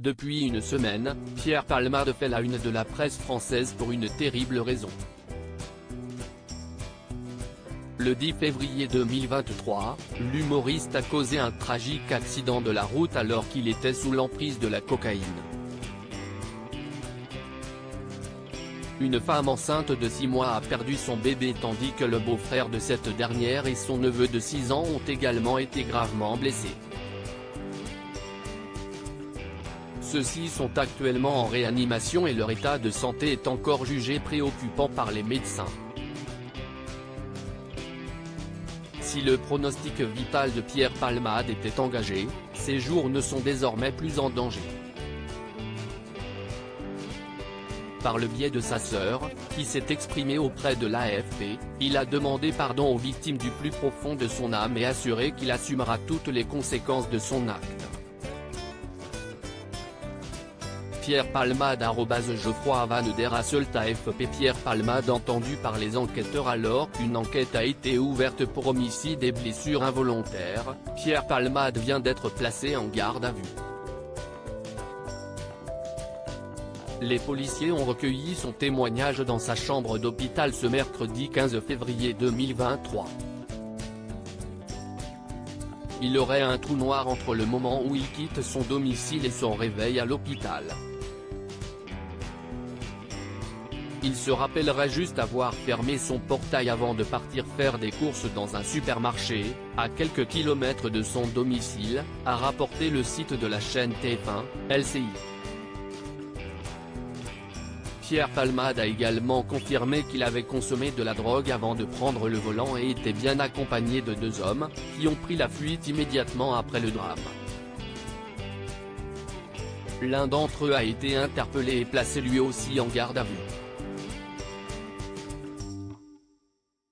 Depuis une semaine, Pierre Palmade fait la une de la presse française pour une terrible raison. Le 10 février 2023, l'humoriste a causé un tragique accident de la route alors qu'il était sous l'emprise de la cocaïne. Une femme enceinte de 6 mois a perdu son bébé tandis que le beau-frère de cette dernière et son neveu de 6 ans ont également été gravement blessés. Ceux-ci sont actuellement en réanimation et leur état de santé est encore jugé préoccupant par les médecins. Si le pronostic vital de Pierre Palmade était engagé, ses jours ne sont désormais plus en danger. Par le biais de sa sœur, qui s'est exprimée auprès de l'AFP, il a demandé pardon aux victimes du plus profond de son âme et assuré qu'il assumera toutes les conséquences de son acte. Pierre Palmade @Geoffroy Van der Hasselt AFP. Pierre Palmade entendu par les enquêteurs alors qu'une enquête a été ouverte pour homicide et blessures involontaires. Pierre Palmade vient d'être placé en garde à vue. Les policiers ont recueilli son témoignage dans sa chambre d'hôpital ce mercredi 15 février 2023. Il aurait un trou noir entre le moment où il quitte son domicile et son réveil à l'hôpital. Il se rappellerait juste avoir fermé son portail avant de partir faire des courses dans un supermarché, à quelques kilomètres de son domicile, a rapporté le site de la chaîne TF1, LCI. Pierre Palmade a également confirmé qu'il avait consommé de la drogue avant de prendre le volant et était bien accompagné de 2 hommes, qui ont pris la fuite immédiatement après le drame. L'un d'entre eux a été interpellé et placé lui aussi en garde à vue.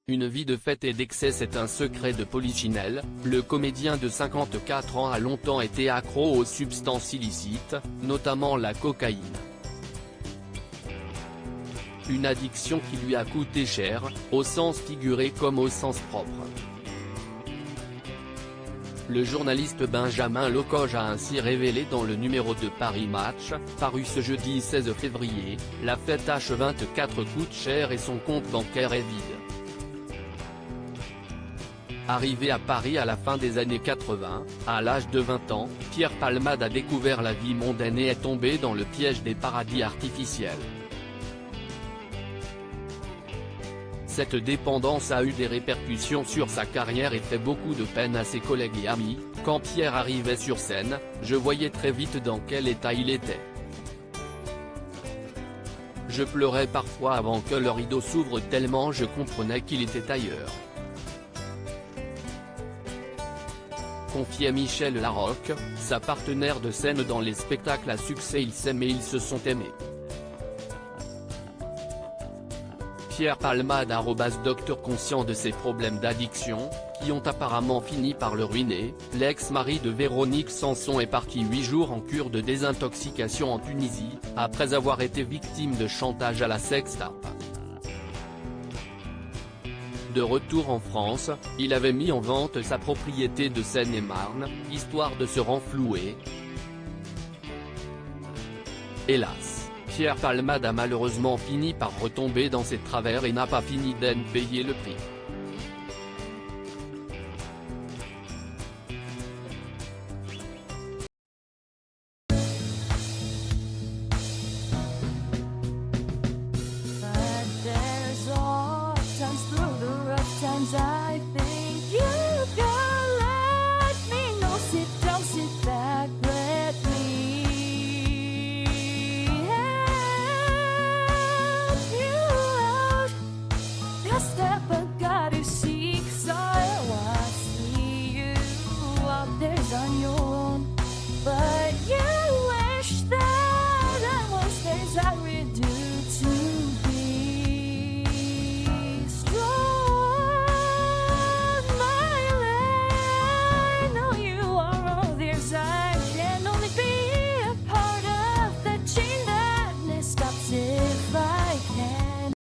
Une vie de fête et d'excès, c'est un secret de Polichinelle. Le comédien de 54 ans a longtemps été accro aux substances illicites, notamment la cocaïne. Une addiction qui lui a coûté cher, au sens figuré comme au sens propre. Le journaliste Benjamin Locoge a ainsi révélé dans le numéro de Paris Match, paru ce jeudi 16 février, la fête H24 coûte cher et son compte bancaire est vide. Arrivé à Paris à la fin des années 80, à l'âge de 20 ans, Pierre Palmade a découvert la vie mondaine et est tombé dans le piège des paradis artificiels. Cette dépendance a eu des répercussions sur sa carrière et fait beaucoup de peine à ses collègues et amis. Quand Pierre arrivait sur scène, je voyais très vite dans quel état il était. Je pleurais parfois avant que le rideau s'ouvre tellement je comprenais qu'il était ailleurs. Confiait Michel Larocque, sa partenaire de scène dans les spectacles à succès. Ils s'aimaient, ils se sont aimés. Pierre Palmade @Docteur conscient de ses problèmes d'addiction, qui ont apparemment fini par le ruiner, l'ex-mari de Véronique Sanson est parti 8 jours en cure de désintoxication en Tunisie, après avoir été victime de chantage à la sextape. De retour en France, il avait mis en vente sa propriété de Seine-et-Marne, histoire de se renflouer. Hélas, Pierre Palmade a malheureusement fini par retomber dans ses travers et n'a pas fini d'en payer le prix. I've been